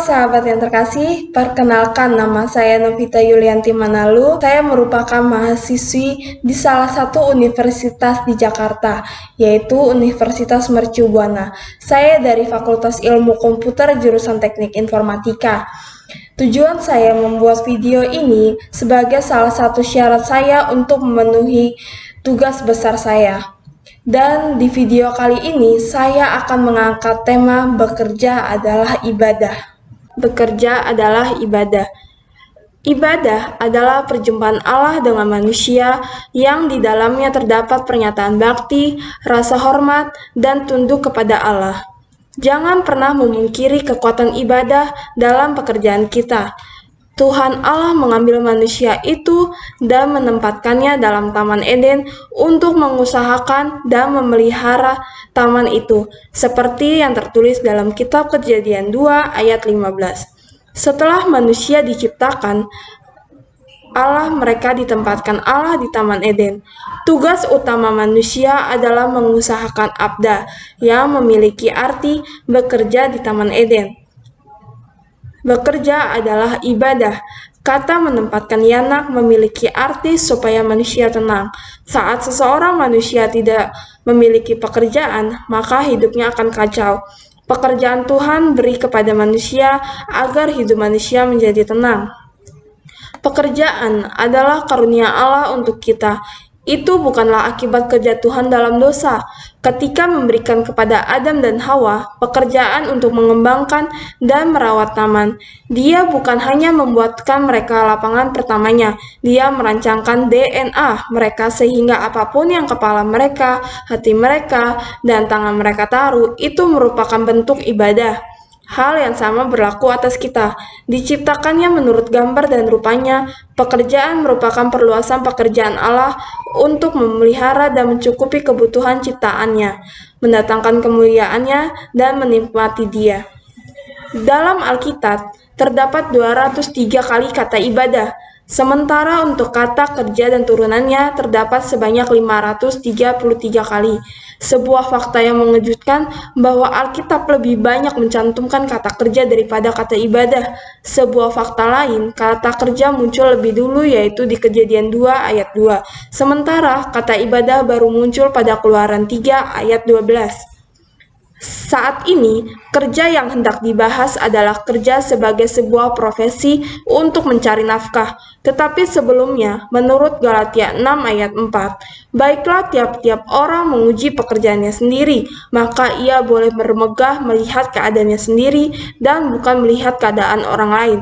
sahabat yang terkasih, perkenalkan nama saya Novita Yulianti Manalu. Saya merupakan mahasiswi di salah satu universitas di Jakarta, yaitu Universitas Mercu Buana. Saya dari Fakultas Ilmu Komputer jurusan Teknik Informatika. Tujuan saya membuat video ini sebagai salah satu syarat saya untuk memenuhi tugas besar saya. Dan di video kali ini saya akan mengangkat tema bekerja adalah ibadah. Bekerja adalah ibadah. Ibadah adalah perjumpaan Allah dengan manusia yang di dalamnya terdapat pernyataan bakti, rasa hormat, dan tunduk kepada Allah. Jangan pernah memungkiri kekuatan ibadah dalam pekerjaan kita. Tuhan Allah mengambil manusia itu dan menempatkannya dalam Taman Eden untuk mengusahakan dan memelihara taman itu, seperti yang tertulis dalam kitab Kejadian 2 ayat 15. Setelah manusia diciptakan, mereka ditempatkan Allah di Taman Eden. Tugas utama manusia adalah mengusahakan abda, yang memiliki arti bekerja di Taman Eden. Bekerja adalah ibadah. Kata menempatkan yanak memiliki arti supaya manusia tenang. Saat seseorang manusia tidak memiliki pekerjaan, maka hidupnya akan kacau. Pekerjaan Tuhan beri kepada manusia agar hidup manusia menjadi tenang. Pekerjaan adalah karunia Allah untuk kita. Itu bukanlah akibat kejatuhan dalam dosa. Ketika memberikan kepada Adam dan Hawa pekerjaan untuk mengembangkan dan merawat taman, Dia bukan hanya membuatkan mereka lapangan pertamanya, Dia merancangkan DNA mereka sehingga apapun yang kepala mereka, hati mereka, dan tangan mereka taruh, itu merupakan bentuk ibadah. Hal yang sama berlaku atas kita. Diciptakannya menurut gambar dan rupanya, pekerjaan merupakan perluasan pekerjaan Allah untuk memelihara dan mencukupi kebutuhan ciptaannya, mendatangkan kemuliaannya, dan menikmati Dia. Dalam Alkitab, terdapat 203 kali kata ibadah, sementara untuk kata kerja dan turunannya terdapat sebanyak 533 kali. Sebuah fakta yang mengejutkan bahwa Alkitab lebih banyak mencantumkan kata kerja daripada kata ibadah. Sebuah fakta lain, kata kerja muncul lebih dulu yaitu di Kejadian 2 ayat 2, sementara kata ibadah baru muncul pada Keluaran 3 ayat 12. Saat ini, kerja yang hendak dibahas adalah kerja sebagai sebuah profesi untuk mencari nafkah. Tetapi sebelumnya, menurut Galatia 6 ayat 4, baiklah tiap-tiap orang menguji pekerjaannya sendiri, maka ia boleh bermegah melihat keadaannya sendiri dan bukan melihat keadaan orang lain.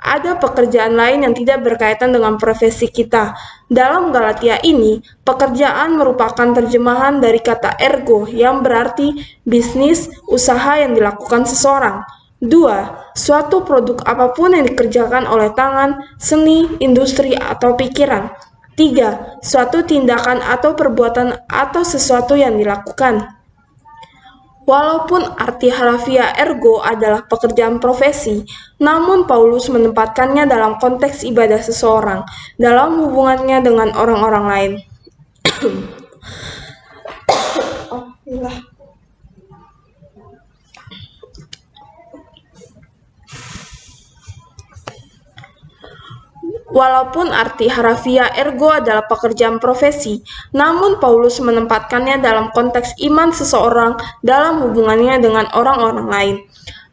Ada pekerjaan lain yang tidak berkaitan dengan profesi kita. Dalam Galatia ini, pekerjaan merupakan terjemahan dari kata ergo yang berarti bisnis, usaha yang dilakukan seseorang. 2. Suatu produk apapun yang dikerjakan oleh tangan, seni, industri, atau pikiran. 3. Suatu tindakan atau perbuatan atau sesuatu yang dilakukan. Walaupun arti harfiah ergo adalah pekerjaan profesi, namun Paulus menempatkannya dalam konteks ibadah seseorang, dalam hubungannya dengan orang-orang lain. Walaupun arti harfiah ergo adalah pekerjaan profesi, namun Paulus menempatkannya dalam konteks iman seseorang dalam hubungannya dengan orang-orang lain.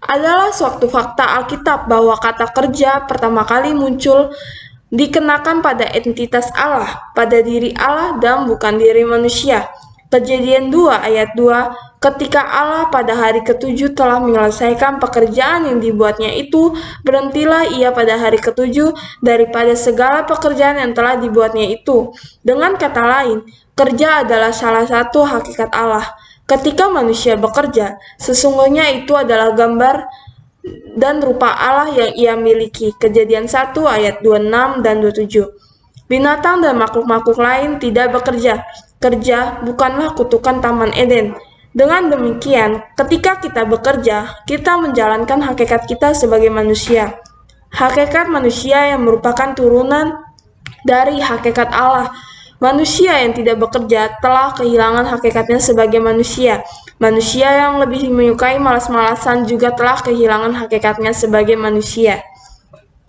Adalah suatu fakta Alkitab bahwa kata kerja pertama kali muncul dikenakan pada entitas Allah, pada diri Allah dan bukan diri manusia. Kejadian 2 ayat 2, ketika Allah pada hari ke-7 telah menyelesaikan pekerjaan yang dibuatnya itu, berhentilah ia pada hari ke-7 daripada segala pekerjaan yang telah dibuatnya itu. Dengan kata lain, kerja adalah salah satu hakikat Allah. Ketika manusia bekerja, sesungguhnya itu adalah gambar dan rupa Allah yang ia miliki. Kejadian 1 ayat 26 dan 27. Binatang dan makhluk-makhluk lain tidak bekerja. Kerja bukanlah kutukan Taman Eden. Dengan demikian, ketika kita bekerja, kita menjalankan hakikat kita sebagai manusia. Hakikat manusia yang merupakan turunan dari hakikat Allah. Manusia yang tidak bekerja telah kehilangan hakikatnya sebagai manusia. Manusia yang lebih menyukai malas-malasan juga telah kehilangan hakikatnya sebagai manusia.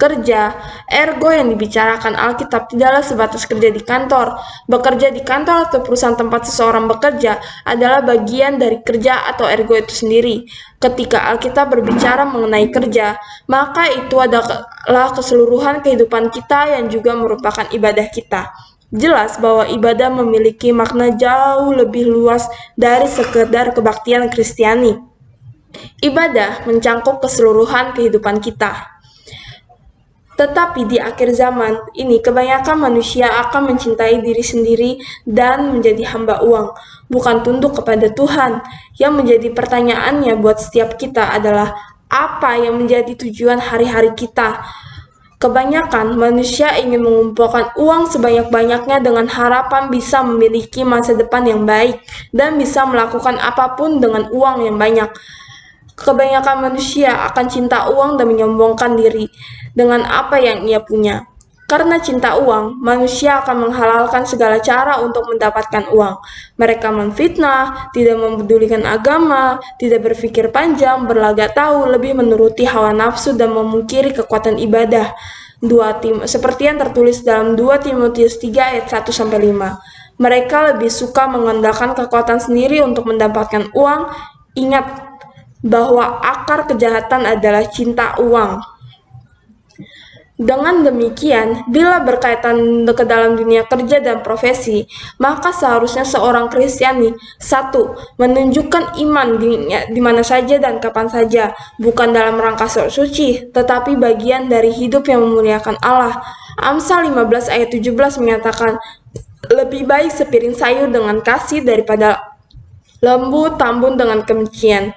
Kerja, ergo yang dibicarakan Alkitab tidaklah sebatas kerja di kantor. Bekerja di kantor atau perusahaan tempat seseorang bekerja adalah bagian dari kerja atau ergo itu sendiri. Ketika Alkitab berbicara mengenai kerja, maka itu adalah keseluruhan kehidupan kita yang juga merupakan ibadah kita. Jelas bahwa ibadah memiliki makna jauh lebih luas dari sekedar kebaktian Kristiani. Ibadah mencangkup keseluruhan kehidupan kita. Tetapi di akhir zaman ini kebanyakan manusia akan mencintai diri sendiri dan menjadi hamba uang, bukan tunduk kepada Tuhan. Yang menjadi pertanyaannya buat setiap kita adalah apa yang menjadi tujuan hari-hari kita. Kebanyakan manusia ingin mengumpulkan uang sebanyak-banyaknya dengan harapan bisa memiliki masa depan yang baik dan bisa melakukan apapun dengan uang yang banyak. Kebanyakan manusia akan cinta uang dan menyombongkan diri dengan apa yang ia punya. Karena cinta uang, manusia akan menghalalkan segala cara untuk mendapatkan uang. Mereka memfitnah, tidak mempedulikan agama, tidak berpikir panjang, berlagak tahu, lebih menuruti hawa nafsu dan memungkiri kekuatan ibadah. Seperti yang tertulis dalam 2 Timotius 3 ayat 1-5. Mereka lebih suka mengandalkan kekuatan sendiri untuk mendapatkan uang. Ingat bahwa akar kejahatan adalah cinta uang. Dengan demikian, bila berkaitan ke dalam dunia kerja dan profesi, maka seharusnya seorang Kristiani, 1. Menunjukkan iman di mana saja dan kapan saja, bukan dalam rangka sok suci, tetapi bagian dari hidup yang memuliakan Allah. Amsal 15 ayat 17 menyatakan, lebih baik sepiring sayur dengan kasih daripada lembu tambun dengan kebencian.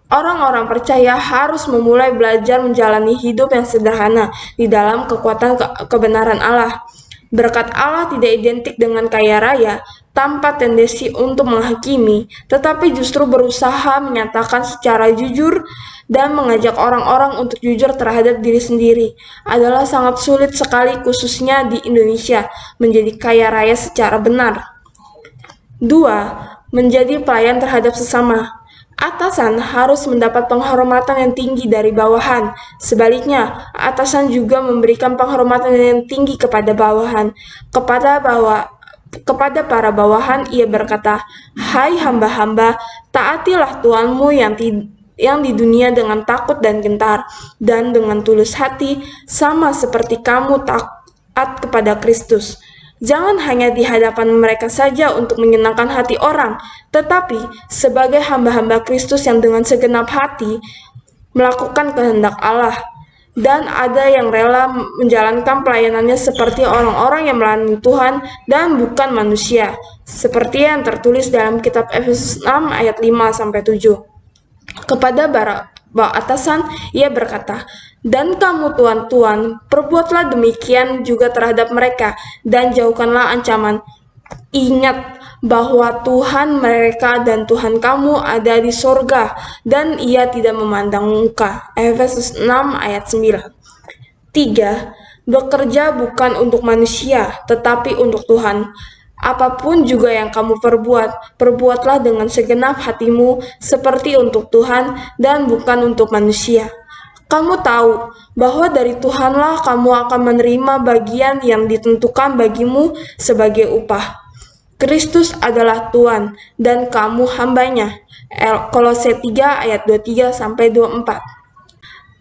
Orang-orang percaya harus memulai belajar menjalani hidup yang sederhana di dalam kekuatan kebenaran Allah. Berkat Allah tidak identik dengan kaya raya, tanpa tendensi untuk menghakimi, tetapi justru berusaha menyatakan secara jujur dan mengajak orang-orang untuk jujur terhadap diri sendiri. Adalah sangat sulit sekali khususnya di Indonesia menjadi kaya raya secara benar. 2. Menjadi pelayan terhadap sesama. Atasan harus mendapat penghormatan yang tinggi dari bawahan. Sebaliknya, atasan juga memberikan penghormatan yang tinggi kepada bawahan. Kepada para bawahan, ia berkata, "Hai hamba-hamba, taatilah Tuanmu yang di dunia dengan takut dan gentar, dan dengan tulus hati, sama seperti kamu taat kepada Kristus." Jangan hanya di hadapan mereka saja untuk menyenangkan hati orang, tetapi sebagai hamba-hamba Kristus yang dengan segenap hati melakukan kehendak Allah. Dan ada yang rela menjalankan pelayanannya seperti orang-orang yang melayani Tuhan dan bukan manusia, seperti yang tertulis dalam kitab Efesus 6 ayat 5-7. Kepada atasan, ia berkata, "Dan kamu tuan-tuan, perbuatlah demikian juga terhadap mereka, dan jauhkanlah ancaman. Ingat bahwa Tuhan mereka dan Tuhan kamu ada di sorga, dan ia tidak memandang muka." Efesus 6 ayat 9. 3. Bekerja bukan untuk manusia, tetapi untuk Tuhan. Apapun juga yang kamu perbuatlah dengan segenap hatimu seperti untuk Tuhan dan bukan untuk manusia. Kamu tahu bahwa dari Tuhanlah kamu akan menerima bagian yang ditentukan bagimu sebagai upah. Kristus adalah Tuhan dan kamu hambanya. Kolose 3 ayat 23-24.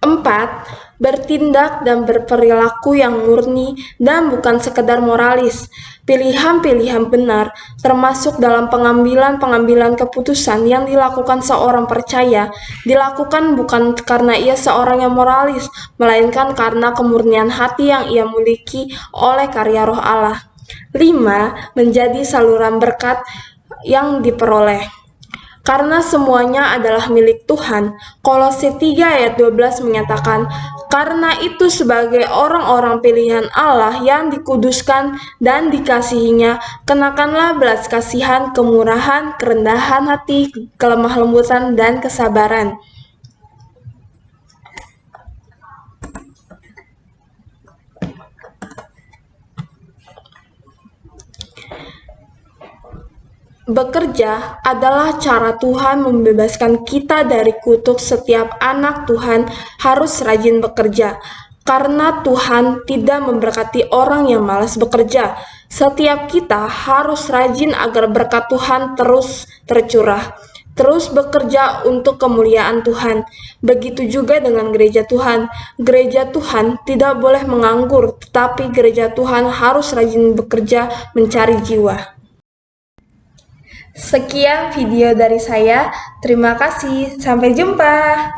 4. Bertindak dan berperilaku yang murni dan bukan sekedar moralis. Pilihan-pilihan benar, termasuk dalam pengambilan keputusan yang dilakukan seorang percaya, dilakukan bukan karena ia seorang yang moralis, melainkan karena kemurnian hati yang ia miliki oleh karya Roh Allah. 5. Menjadi saluran berkat yang diperoleh. Karena semuanya adalah milik Tuhan. Kolose 3 ayat 12 menyatakan, "Karena itu sebagai orang-orang pilihan Allah yang dikuduskan dan dikasihinya, kenakanlah belas kasihan, kemurahan, kerendahan hati, kelemah lembutan, dan kesabaran." Bekerja adalah cara Tuhan membebaskan kita dari kutuk. Setiap anak Tuhan harus rajin bekerja, karena Tuhan tidak memberkati orang yang malas bekerja. Setiap kita harus rajin agar berkat Tuhan terus tercurah. Terus bekerja untuk kemuliaan Tuhan. Begitu juga dengan gereja Tuhan. Gereja Tuhan tidak boleh menganggur, tetapi gereja Tuhan harus rajin bekerja mencari jiwa. Sekian video dari saya. Terima kasih. Sampai jumpa.